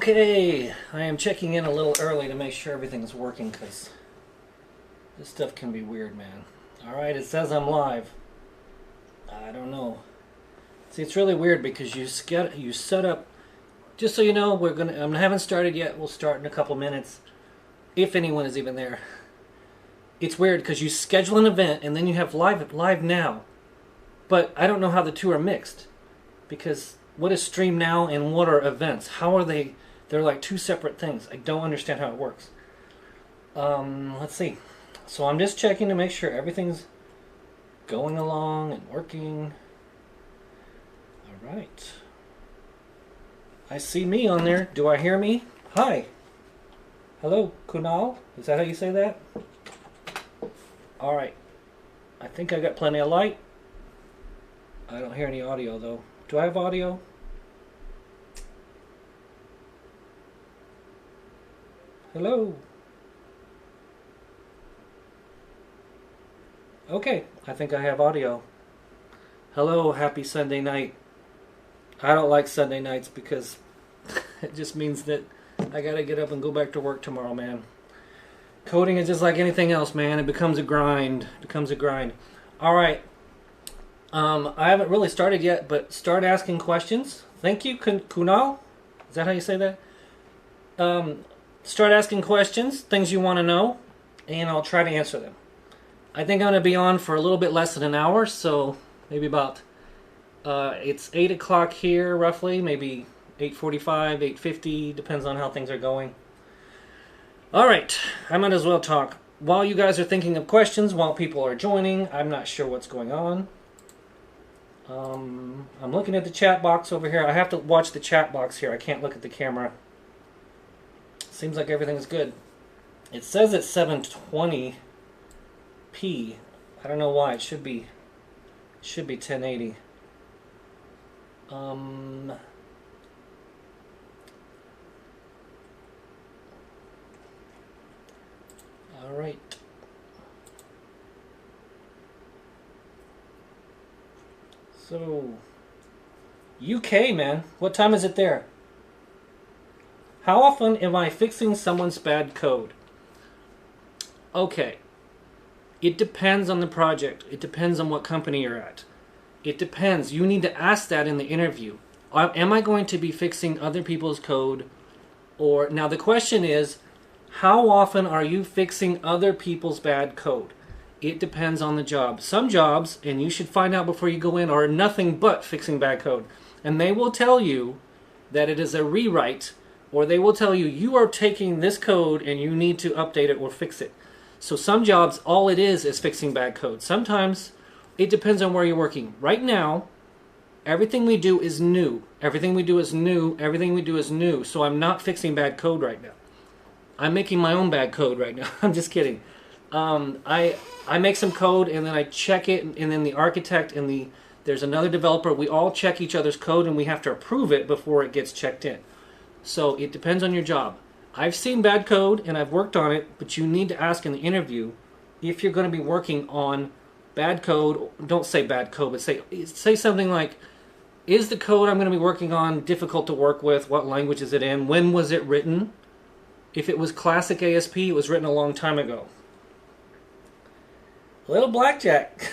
Okay, I am checking in a little early to make sure everything's working because this stuff can be weird, man. Alright, it says I'm live. I don't know. See, it's really weird because you set up, just so you know, I haven't started yet. We'll start in a couple minutes, if anyone is even there. It's weird because you schedule an event and then you have live now. But I don't know how the two are mixed because what is Stream Now and what are events? How are they? They're like two separate things. I don't understand how it works. Let's see. So I'm just checking to make sure everything's going along and working. All right. I see me on there. Do I hear me? Hi. Hello, Kunal. Is that how you say that? All right. I think I got plenty of light. I don't hear any audio though. Do I have audio? Hello? Okay, I think I have audio. Hello, happy Sunday night. I don't like Sunday nights because it just means that I gotta get up and go back to work tomorrow, man. Coding is just like anything else, man. It becomes a grind. It becomes a grind. Alright. I haven't really started yet, but start asking questions. Thank you, Kunal. Is that how you say that? Start asking questions, things you want to know, and I'll try to answer them. I think I'm going to be on for a little bit less than an hour, so maybe about, it's 8 o'clock here, roughly, maybe 8:45, 8:50, depends on how things are going. Alright, I might as well talk. While you guys are thinking of questions, while people are joining, I'm not sure what's going on. I'm looking at the chat box over here. I have to watch the chat box here. I can't look at the camera. Seems like everything's good. It says it's 720p. I don't know why. It should be 1080. All right. So, UK, man. What time is it there? How often am I fixing someone's bad code? Okay. It depends on the project. It depends on what company you're at. It depends. You need to ask that in the interview. Am I going to be fixing other people's code? Or now the question is, how often are you fixing other people's bad code? It depends on the job. Some jobs, and you should find out before you go in, are nothing but fixing bad code. And they will tell you that it is a rewrite, or they will tell you, you are taking this code and you need to update it or fix it. So some jobs, all it is fixing bad code. Sometimes it depends on where you're working. Right now, everything we do is new. Everything we do is new. Everything we do is new. So I'm not fixing bad code right now. I'm making my own bad code right now. I'm just kidding. I make some code and then I check it, and then the architect and there's another developer. We all check each other's code and we have to approve it before it gets checked in. So it depends on your job. I've seen bad code and I've worked on it, but you need to ask in the interview if you're going to be working on bad code. Don't say bad code, but say something like, is the code I'm going to be working on difficult to work with? What language is it in? When was it written? If it was classic ASP, it was written a long time ago. Little Blackjack.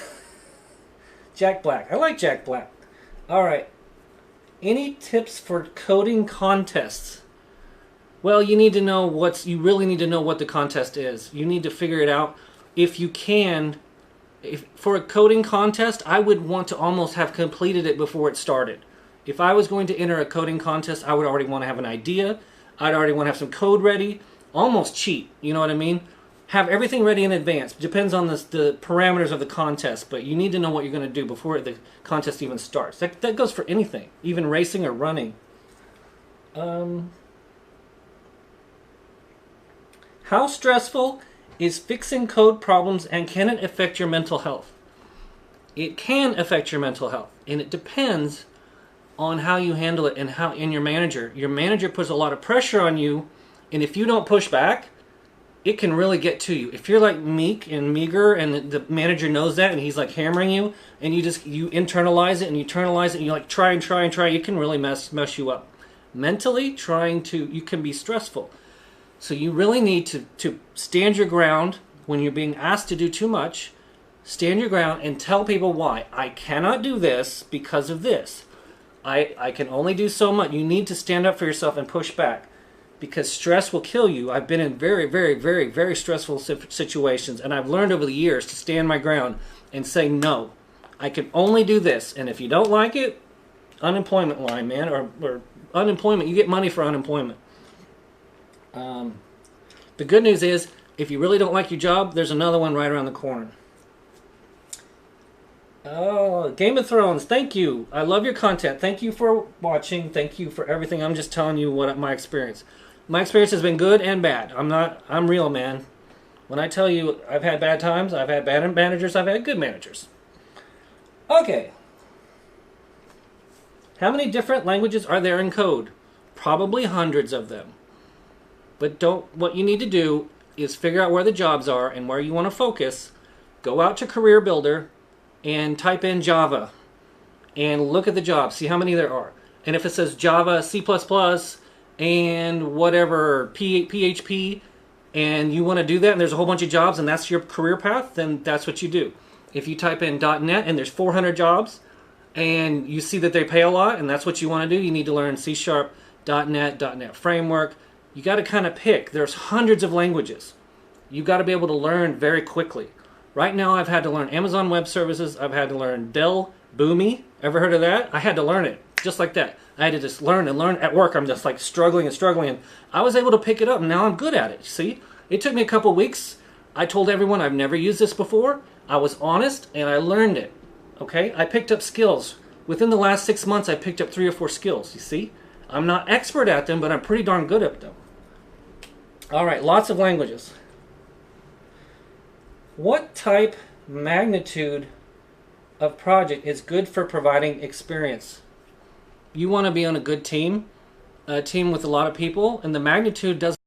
Jack Black. I like Jack Black. Alright. Any tips for coding contests? Well, you need to know you really need to know what the contest is. You need to figure it out. If you can, for a coding contest, I would want to almost have completed it before it started. If I was going to enter a coding contest, I would already want to have an idea. I'd already want to have some code ready. Almost cheat, you know what I mean? Have everything ready in advance. Depends on the parameters of the contest, but you need to know what you're going to do before the contest even starts. That goes for anything, even racing or running. How stressful is fixing code problems, and can it affect your mental health? It can affect your mental health, and it depends on how you handle it and your manager. Your manager puts a lot of pressure on you, and if you don't push back, it can really get to you. If you're like meek and meager and the manager knows that and he's like hammering you and you internalize it and you internalize it and you like try, it can really mess you up. mentally you can be stressful. So you really need to stand your ground when you're being asked to do too much. Stand your ground and tell people why. I cannot do this because of this. I can only do so much. You need to stand up for yourself and push back, because stress will kill you. I've been in very, very, very, very stressful situations, and I've learned over the years to stand my ground and say, no, I can only do this. And if you don't like it, unemployment line, man, or unemployment, you get money for unemployment. The good news is, if you really don't like your job, there's another one right around the corner. Oh, Game of Thrones, thank you. I love your content. Thank you for watching. Thank you for everything. I'm just telling you what my experience. My experience has been good and bad. I'm real, man. When I tell you I've had bad times, I've had bad managers, I've had good managers. Okay. How many different languages are there in code? Probably hundreds of them. But what you need to do is figure out where the jobs are and where you want to focus. Go out to Career Builder and type in Java and look at the jobs, see how many there are. And if it says Java, C++, and whatever, PHP, and you want to do that and there's a whole bunch of jobs and that's your career path, then that's what you do. If you type in .NET and there's 400 jobs and you see that they pay a lot and that's what you want to do, you need to learn C#, .NET, .NET Framework. You got to kind of pick. There's hundreds of languages. You got to be able to learn very quickly. Right now I've had to learn Amazon Web Services. I've had to learn Dell Boomi. Ever heard of that? I had to learn it just like that. I had to just learn and learn. At work I'm just like struggling and struggling. And I was able to pick it up and now I'm good at it. See? It took me a couple weeks. I told everyone I've never used this before. I was honest and I learned it. Okay? I picked up skills. Within the last 6 months I picked up 3 or 4 skills. You see? I'm not expert at them, but I'm pretty darn good at them. Alright, lots of languages. What type, magnitude of project is good for providing experience? You want to be on a good team, a team with a lot of people, and the magnitude doesn't